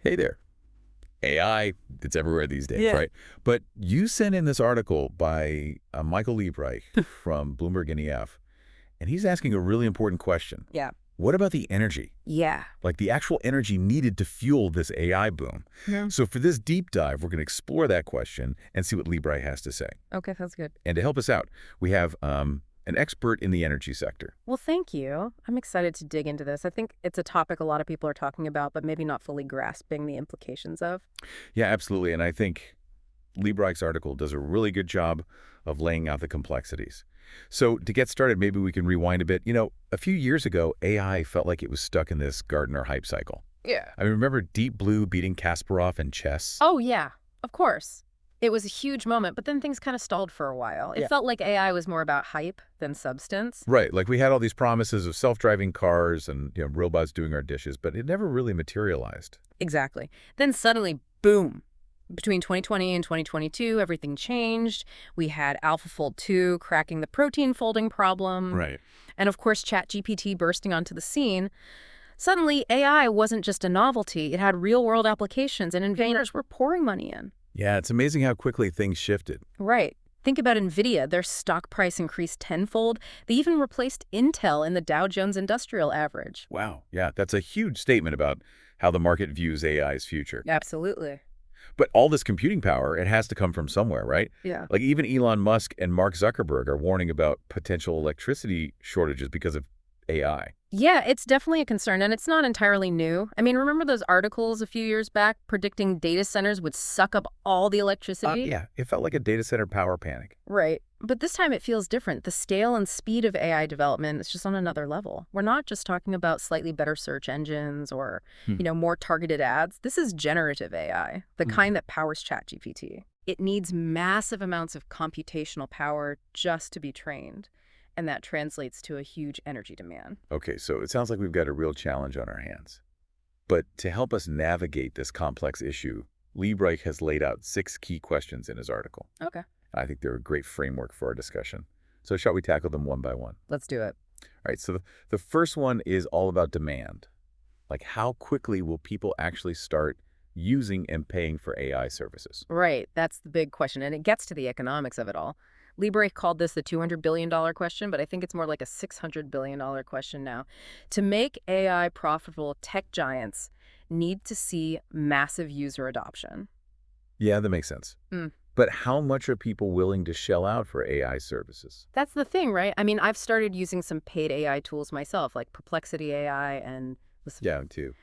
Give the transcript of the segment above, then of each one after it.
Hey there. AI, it's everywhere these days, Yeah. right? But you sent in this article by Michael Liebreich from BloombergNEF, and he's asking a really important question. Yeah. What about the energy? Yeah. Like the actual energy needed to fuel this AI boom. Yeah. So for this deep dive, we're going to explore that question and see what Liebreich has to say. Okay, that's good. And to help us out, we have an expert in the energy sector. Well, thank you. I'm excited to dig into this. I think it's a topic a lot of people are talking about, but maybe not fully grasping the implications of. Yeah, absolutely. And I think Liebreich's article does a really good job of laying out the complexities. So to get started, maybe we can rewind a bit. A few years ago, AI felt like it was stuck in this Gartner hype cycle. Yeah. I mean, remember Deep Blue beating Kasparov in chess? Oh, yeah, of course. It was a huge moment, but then things kind of stalled for a while. It Yeah. felt like AI was more about hype than substance. Right, like we had all these promises of self-driving cars and robots doing our dishes, but it never really materialized. Exactly. Then suddenly, boom. Between 2020 and 2022, everything changed. We had AlphaFold 2 cracking the protein folding problem. Right. And of course, ChatGPT bursting onto the scene. Suddenly, AI wasn't just a novelty. It had real-world applications, and inventors were pouring money in. Yeah, it's amazing how quickly things shifted. Right. Think about NVIDIA. Their stock price increased tenfold. They even replaced Intel in the Dow Jones Industrial Average. Wow. Yeah, that's a huge statement about how the market views AI's future. Absolutely. But all this computing power, it has to come from somewhere, right? Yeah. Like even Elon Musk and Mark Zuckerberg are warning about potential electricity shortages because of AI. Yeah, it's definitely a concern, and it's not entirely new. I mean, remember those articles a few years back predicting data centers would suck up all the electricity? Yeah, it felt like a data center power panic. Right. But this time it feels different. The scale and speed of AI development is just on another level. We're not just talking about slightly better search engines or, more targeted ads. This is generative AI, the kind that powers ChatGPT. It needs massive amounts of computational power just to be trained. And that translates to a huge energy demand. Okay, so it sounds like we've got a real challenge on our hands. But to help us navigate this complex issue, Liebreich has laid out 6 key questions in his article. Okay. I think they're a great framework for our discussion. So shall we tackle them one by one? Let's do it. All right, so the first one is all about demand. Like how quickly will people actually start using and paying for AI services? Right. That's the big question. And it gets to the economics of it all. Liebreich called this the $200 billion question, but I think it's more like a $600 billion question now. To make AI profitable, tech giants need to see massive user adoption. Yeah, that makes sense. Mm. But how much are people willing to shell out for AI services? That's the thing, right? I mean, I've started using some paid AI tools myself, like Perplexity AI and listen, Yeah, too.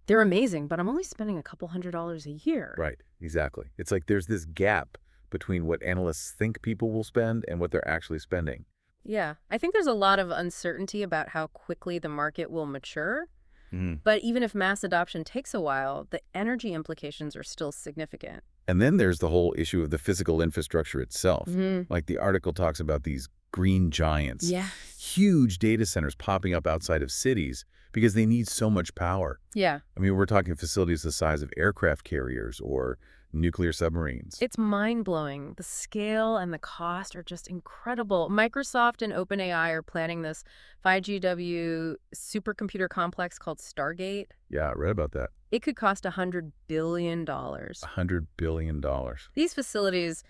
they're amazing, but I'm only spending a couple $100s a year. Right, exactly. It's like there's this gap between what analysts think people will spend and what they're actually spending. Yeah, I think there's a lot of uncertainty about how quickly the market will mature. Mhm. But even if mass adoption takes a while, the energy implications are still significant. And then there's the whole issue of the physical infrastructure itself. Mhm. Like the article talks about these green giants, Yeah. huge data centers popping up outside of cities because they need so much power. Yeah. I mean, we're talking facilities the size of aircraft carriers or nuclear submarines. It's mind-blowing. The scale and the cost are just incredible. Microsoft and OpenAI are planning this 5GW supercomputer complex called Stargate. Yeah, I read about that. It could cost $100 billion. $100 billion. These facilities,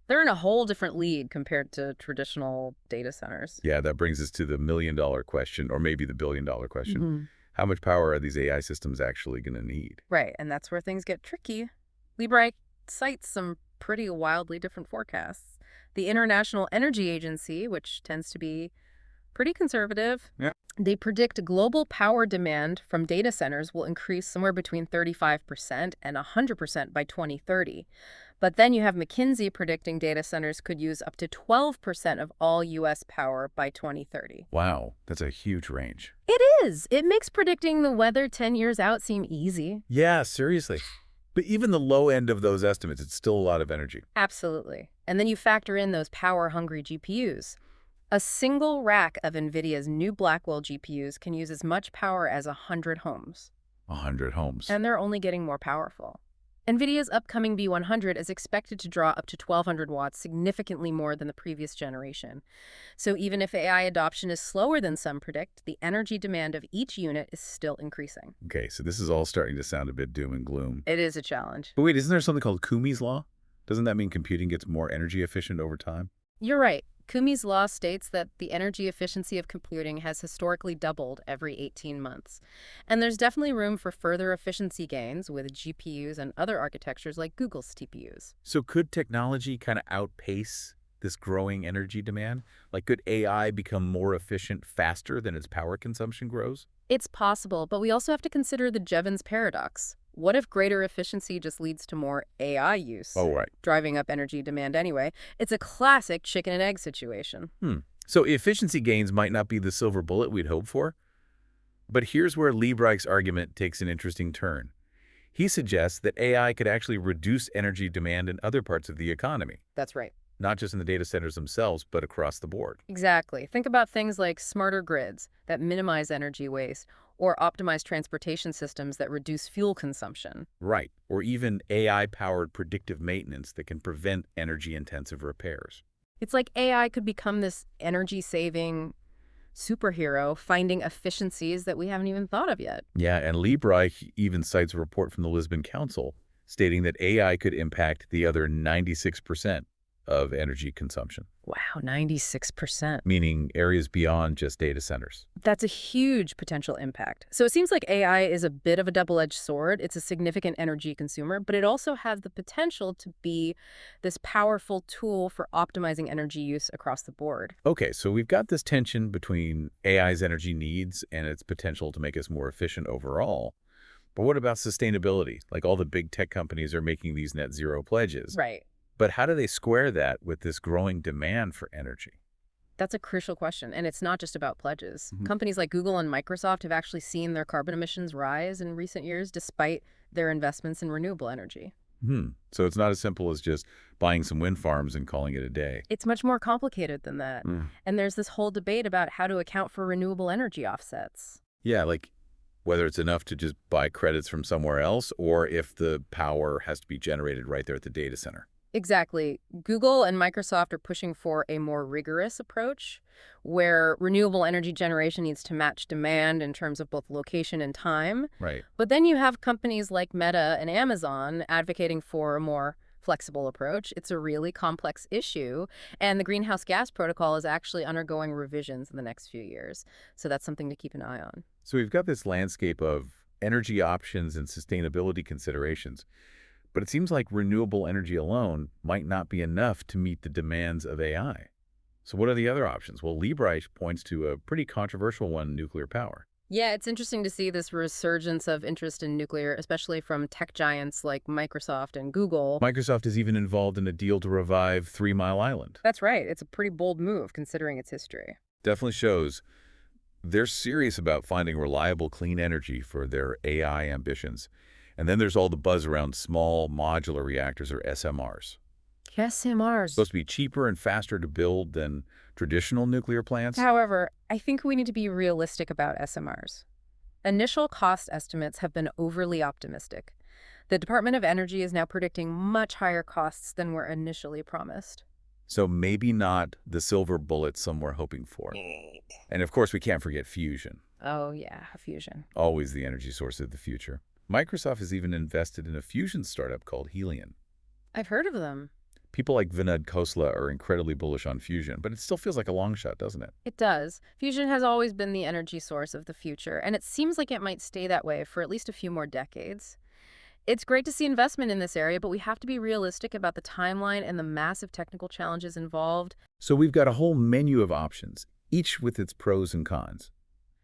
they're in a whole different league compared to traditional data centers. Yeah, that brings us to the million-dollar question, or maybe the billion-dollar question. Mhm. How much power are these AI systems actually going to need? Right, and that's where things get tricky. Liebreich cites some pretty wildly different forecasts. The International Energy Agency, which tends to be pretty conservative, Yeah. they predict global power demand from data centers will increase somewhere between 35% and 100% by 2030. But then you have McKinsey predicting data centers could use up to 12% of all U.S. power by 2030. Wow, that's a huge range. It is. It makes predicting the weather 10 years out seem easy. Yeah, seriously. But even the low end of those estimates, it's still a lot of energy. Absolutely. And then you factor in those power-hungry GPUs. A single rack of NVIDIA's new Blackwell GPUs can use as much power as 100 homes. 100 homes. And they're only getting more powerful. NVIDIA's upcoming B100 is expected to draw up to 1,200 watts, significantly more than the previous generation. So even if AI adoption is slower than some predict, the energy demand of each unit is still increasing. Okay, so this is all starting to sound a bit doom and gloom. It is a challenge. But wait, isn't there something called Kumi's law? Doesn't that mean computing gets more energy efficient over time? You're right. Kumi's law states that the energy efficiency of computing has historically doubled every 18 months. And there's definitely room for further efficiency gains with GPUs and other architectures like Google's TPUs. So could technology kind of outpace this growing energy demand? Like, could AI become more efficient faster than its power consumption grows? It's possible, but we also have to consider the Jevons paradox. What if greater efficiency just leads to more AI use, Oh, right. driving up energy demand anyway? It's a classic chicken and egg situation. So efficiency gains might not be the silver bullet we'd hope for. But here's where Liebreich's argument takes an interesting turn. He suggests that AI could actually reduce energy demand in other parts of the economy, That's right. not just in the data centers themselves, but across the board. Exactly. Think about things like smarter grids that minimize energy waste or optimize transportation systems that reduce fuel consumption. Right. Or even AI-powered predictive maintenance that can prevent energy-intensive repairs. It's like AI could become this energy-saving superhero, finding efficiencies that we haven't even thought of yet. Yeah, and Liebreich even cites a report from the Lisbon Council stating that AI could impact the other 96% of energy consumption, Wow, 96%. meaning areas beyond just data centers. That's a huge potential impact. So it seems like AI is a bit of a double-edged sword. It's a significant energy consumer, but it also has the potential to be this powerful tool for optimizing energy use across the board. Okay, so we've got this tension between AI's energy needs and its potential to make us more efficient overall. But what about sustainability? Like, all the big tech companies are making these net zero pledges. Right. But how do they square that with this growing demand for energy? That's a crucial question, and it's not just about pledges. Mhm. Companies like Google and Microsoft have actually seen their carbon emissions rise in recent years despite their investments in renewable energy. So it's not as simple as just buying some wind farms and calling it a day. It's much more complicated than that. Mm. And there's this whole debate about how to account for renewable energy offsets. Yeah, like whether it's enough to just buy credits from somewhere else or if the power has to be generated right there at the data center. Exactly. Google and Microsoft are pushing for a more rigorous approach where renewable energy generation needs to match demand in terms of both location and time. Right. But then you have companies like Meta and Amazon advocating for a more flexible approach. It's a really complex issue, and the greenhouse gas protocol is actually undergoing revisions in the next few years. So that's something to keep an eye on. So we've got this landscape of energy options and sustainability considerations. But it seems like renewable energy alone might not be enough to meet the demands of AI. So what are the other options? Well, Liebreich points to a pretty controversial one, nuclear power. Yeah, it's interesting to see this resurgence of interest in nuclear, especially from tech giants like Microsoft and Google. Microsoft is even involved in a deal to revive 3 Mile Island. That's right. It's a pretty bold move considering its history. Definitely shows they're serious about finding reliable, clean energy for their AI ambitions. And then there's all the buzz around small modular reactors, or SMRs. SMRs. Supposed to be cheaper and faster to build than traditional nuclear plants. However, I think we need to be realistic about SMRs. Initial cost estimates have been overly optimistic. The Department of Energy is now predicting much higher costs than were initially promised. So maybe not the silver bullet some we're hoping for. And of course, we can't forget fusion. Oh yeah, fusion. Always the energy source of the future. Microsoft has even invested in a fusion startup called Helion. I've heard of them. People like Vinod Khosla are incredibly bullish on fusion, but it still feels like a long shot, doesn't it? It does. Fusion has always been the energy source of the future, and it seems like it might stay that way for at least a few more decades. It's great to see investment in this area, but we have to be realistic about the timeline and the massive technical challenges involved. So we've got a whole menu of options, each with its pros and cons.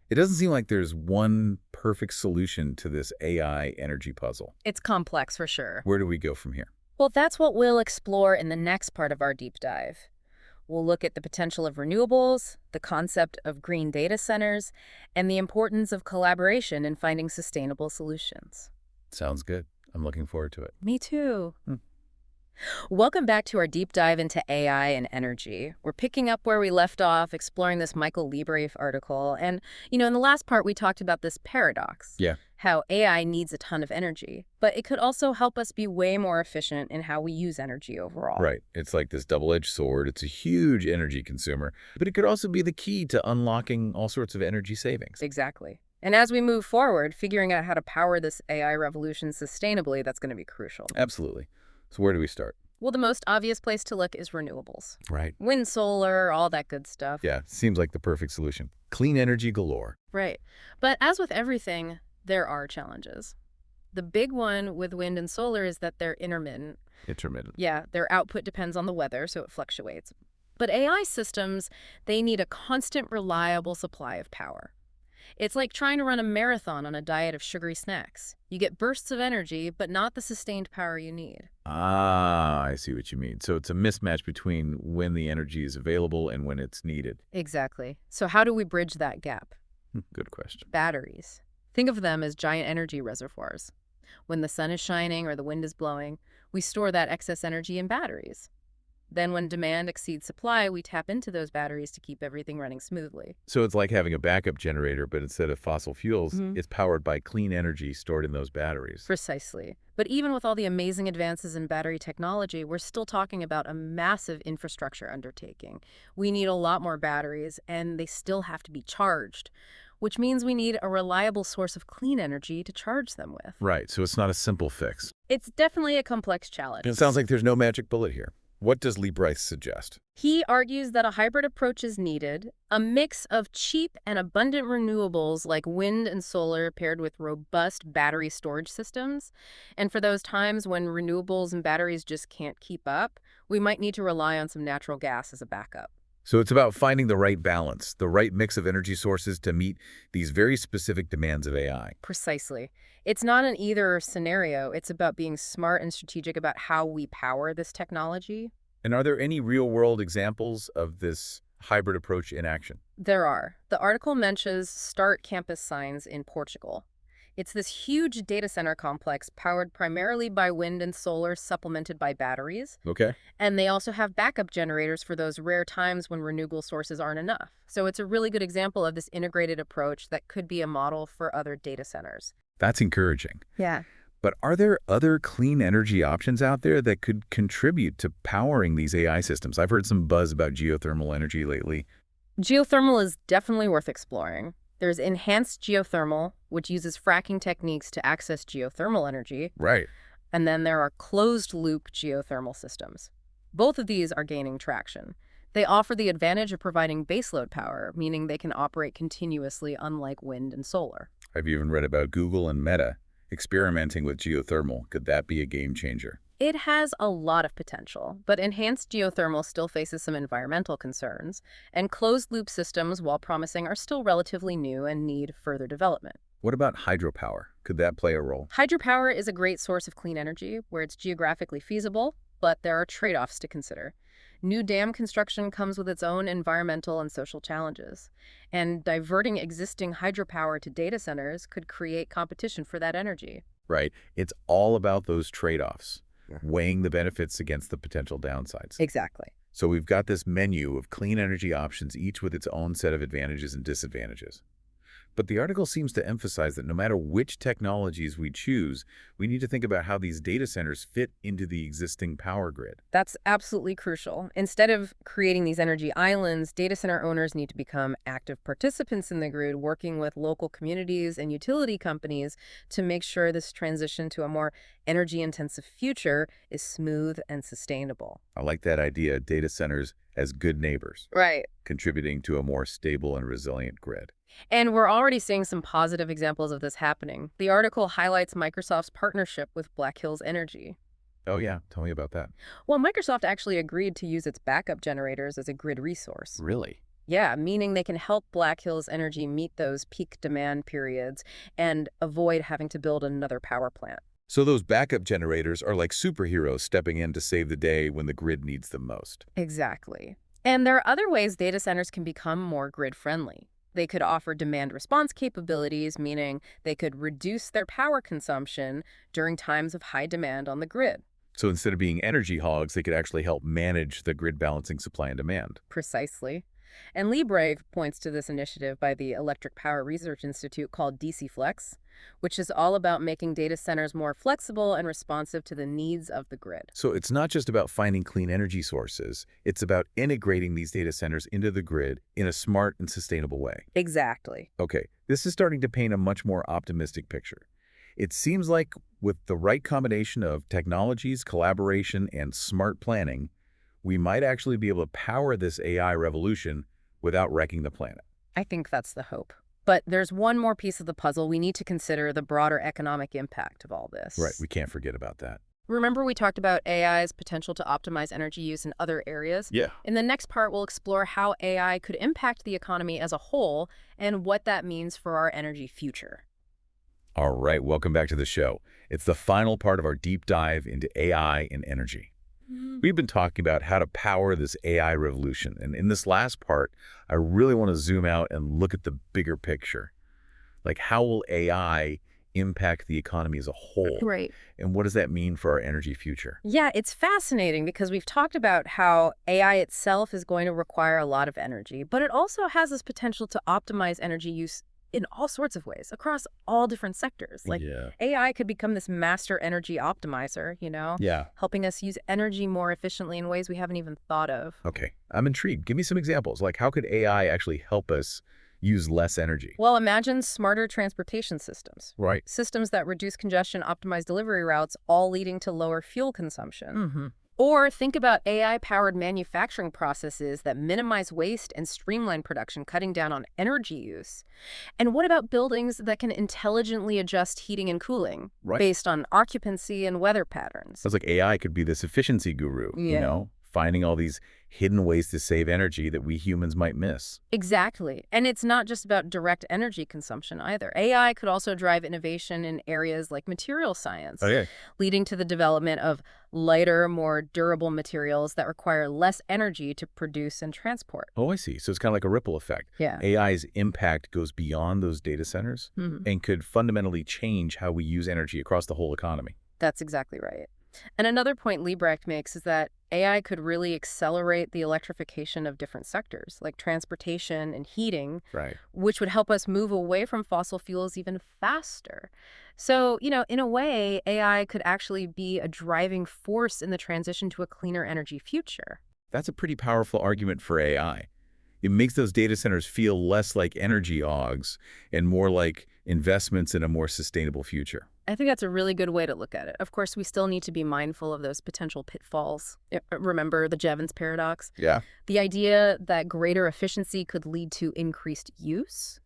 It doesn't seem like there's one perfect solution to this AI energy puzzle. It's complex for sure. Where do we go from here? Well, that's what we'll explore in the next part of our deep dive. We'll look at the potential of renewables, the concept of green data centers, and the importance of collaboration in finding sustainable solutions. Sounds good. I'm looking forward to it. Me too. Welcome back to our deep dive into AI and energy. We're picking up where we left off, exploring this Michael Liebreich article. And, in the last part, we talked about this paradox, Yeah. how AI needs a ton of energy, but it could also help us be way more efficient in how we use energy overall. Right. It's like this double-edged sword. It's a huge energy consumer, but it could also be the key to unlocking all sorts of energy savings. Exactly. And as we move forward, figuring out how to power this AI revolution sustainably, that's going to be crucial. Absolutely. So where do we start? Well, the most obvious place to look is renewables. Right. Wind, solar, all that good stuff. Yeah, seems like the perfect solution. Clean energy galore. Right. But as with everything, there are challenges. The big one with wind and solar is that they're intermittent. Intermittent. Yeah, their output depends on the weather, so it fluctuates. But AI systems, they need a constant, reliable supply of power. It's like trying to run a marathon on a diet of sugary snacks. You get bursts of energy, but not the sustained power you need. Ah, I see what you mean. So it's a mismatch between when the energy is available and when it's needed. Exactly. So how do we bridge that gap? Good question. Batteries. Think of them as giant energy reservoirs. When the sun is shining or the wind is blowing, we store that excess energy in batteries. Then when demand exceeds supply, we tap into those batteries to keep everything running smoothly. So it's like having a backup generator, but instead of fossil fuels, it's powered by clean energy stored in those batteries. Precisely. But even with all the amazing advances in battery technology, we're still talking about a massive infrastructure undertaking. We need a lot more batteries, and they still have to be charged, which means we need a reliable source of clean energy to charge them with. Right, so it's not a simple fix. It's definitely a complex challenge. It sounds like there's no magic bullet here. What does Liebreich suggest? He argues that a hybrid approach is needed, a mix of cheap and abundant renewables like wind and solar paired with robust battery storage systems. And for those times when renewables and batteries just can't keep up, we might need to rely on some natural gas as a backup. So it's about finding the right balance, the right mix of energy sources to meet these very specific demands of AI. Precisely. It's not an either scenario. It's about being smart and strategic about how we power this technology. And are there any real-world examples of this hybrid approach in action? There are. The article mentions Start campus signs in Portugal. It's this huge data center complex powered primarily by wind and solar supplemented by batteries. Okay. And they also have backup generators for those rare times when renewable sources aren't enough. So it's a really good example of this integrated approach that could be a model for other data centers. That's encouraging. Yeah. But are there other clean energy options out there that could contribute to powering these AI systems? I've heard some buzz about geothermal energy lately. Geothermal is definitely worth exploring. There's enhanced geothermal, which uses fracking techniques to access geothermal energy. Right. And then there are closed-loop geothermal systems. Both of these are gaining traction. They offer the advantage of providing baseload power, meaning they can operate continuously unlike wind and solar. I've even read about Google and Meta experimenting with geothermal. Could that be a game changer? It has a lot of potential, but enhanced geothermal still faces some environmental concerns, and closed-loop systems, while promising, are still relatively new and need further development. What about hydropower? Could that play a role? Hydropower is a great source of clean energy where it's geographically feasible, but there are trade-offs to consider. New dam construction comes with its own environmental and social challenges, and diverting existing hydropower to data centers could create competition for that energy. Right. It's all about those trade-offs, weighing the benefits against the potential downsides. Exactly. So we've got this menu of clean energy options, each with its own set of advantages and disadvantages. But the article seems to emphasize that no matter which technologies we choose, we need to think about how these data centers fit into the existing power grid. That's absolutely crucial. Instead of creating these energy islands, data center owners need to become active participants in the grid, working with local communities and utility companies to make sure this transition to a more energy-intensive future is smooth and sustainable. I like that idea, data centers as good neighbors, Right. contributing to a more stable and resilient grid. And we're already seeing some positive examples of this happening. The article highlights Microsoft's partnership with Black Hills Energy. Oh yeah, tell me about that. Well, Microsoft actually agreed to use its backup generators as a grid resource. Really? Yeah, meaning they can help Black Hills Energy meet those peak demand periods and avoid having to build another power plant. So those backup generators are like superheroes stepping in to save the day when the grid needs them most. Exactly. And there are other ways data centers can become more grid-friendly. They could offer demand response capabilities, meaning they could reduce their power consumption during times of high demand on the grid. So instead of being energy hogs, they could actually help manage the grid balancing supply and demand. Precisely. And Liebreich points to this initiative by the Electric Power Research Institute called DC Flex, which is all about making data centers more flexible and responsive to the needs of the grid. So it's not just about finding clean energy sources. It's about integrating these data centers into the grid in a smart and sustainable way. Exactly. Okay, this is starting to paint a much more optimistic picture. It seems like with the right combination of technologies, collaboration, and smart planning, we might actually be able to power this AI revolution without wrecking the planet. I think that's the hope. But there's one more piece of the puzzle. We need to consider the broader economic impact of all this. Right, we can't forget about that. Remember we talked about AI's potential to optimize energy use in other areas? Yeah. In the next part, we'll explore how AI could impact the economy as a whole and what that means for our energy future. All right, welcome back to the show. It's the final part of our deep dive into AI and energy. We've been talking about how to power this AI revolution, and in this last part, I really want to zoom out and look at the bigger picture. Like, how will AI impact the economy as a whole? Right. And what does that mean for our energy future? Yeah, it's fascinating because we've talked about how AI itself is going to require a lot of energy, but it also has this potential to optimize energy use in all sorts of ways across all different sectors. Like Yeah. AI could become this master energy optimizer, Yeah. helping us use energy more efficiently in ways we haven't even thought of. Okay, I'm intrigued. Give me some examples. Like, how could AI actually help us use less energy? Well, imagine smarter transportation systems. Right. Systems that reduce congestion, optimize delivery routes, all leading to lower fuel consumption. Or think about AI-powered manufacturing processes that minimize waste and streamline production, cutting down on energy use. And what about buildings that can intelligently adjust heating and cooling Right. based on occupancy and weather patterns? Sounds like AI could be this efficiency guru, finding all these hidden ways to save energy that we humans might miss. Exactly. And it's not just about direct energy consumption either. AI could also drive innovation in areas like material science, Okay. leading to the development of lighter, more durable materials that require less energy to produce and transport. Oh, I see. So it's kind of like a ripple effect. Yeah. AI's impact goes beyond those data centers and could fundamentally change how we use energy across the whole economy. That's exactly right. And another point Liebrecht makes is that AI could really accelerate the electrification of different sectors, like transportation and heating, Right. which would help us move away from fossil fuels even faster. So, in a way, AI could actually be a driving force in the transition to a cleaner energy future. That's a pretty powerful argument for AI. It makes those data centers feel less like energy hogs and more like investments in a more sustainable future. I think that's a really good way to look at it. Of course, we still need to be mindful of those potential pitfalls. Remember the Jevons paradox? Yeah. The idea that greater efficiency could lead to increased use,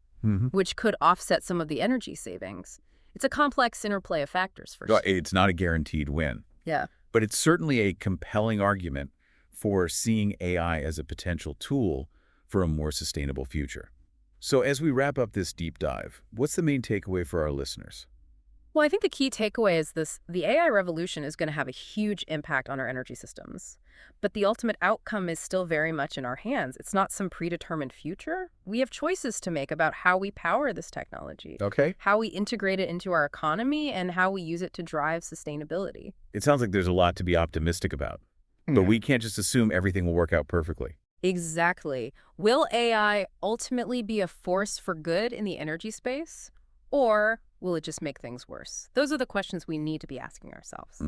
which could offset some of the energy savings. It's a complex interplay of factors for sure. It's not a guaranteed win, Yeah. but it's certainly a compelling argument for seeing AI as a potential tool for a more sustainable future. So as we wrap up this deep dive, what's the main takeaway for our listeners? Well, I think the key takeaway is this: the AI revolution is going to have a huge impact on our energy systems. But the ultimate outcome is still very much in our hands. It's not some predetermined future. We have choices to make about how we power this technology, Okay. how we integrate it into our economy, and how we use it to drive sustainability. It sounds like there's a lot to be optimistic about, but we can't just assume everything will work out perfectly. Exactly. Will AI ultimately be a force for good in the energy space? Or will it just make things worse? Those are the questions we need to be asking ourselves.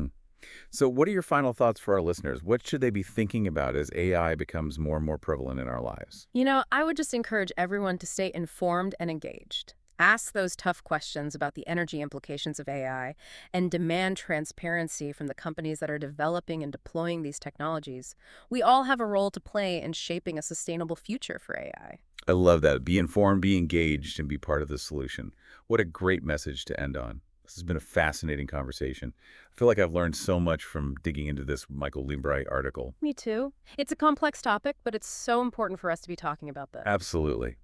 So what are your final thoughts for our listeners? What should they be thinking about as AI becomes more and more prevalent in our lives? I would just encourage everyone to stay informed and engaged. Ask those tough questions about the energy implications of AI and demand transparency from the companies that are developing and deploying these technologies. We all have a role to play in shaping a sustainable future for AI. I love that. Be informed, be engaged, and be part of the solution. What a great message to end on. This has been a fascinating conversation. I feel like I've learned so much from digging into this Michael Liebreich article. Me too. It's a complex topic, but it's so important for us to be talking about this. Absolutely.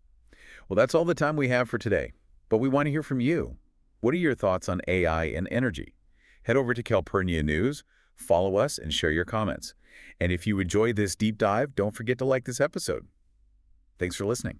Well, that's all the time we have for today. But we want to hear from you. What are your thoughts on AI and energy? Head over to Calpurnia News, follow us, and share your comments. And if you enjoyed this deep dive, don't forget to like this episode. Thanks for listening.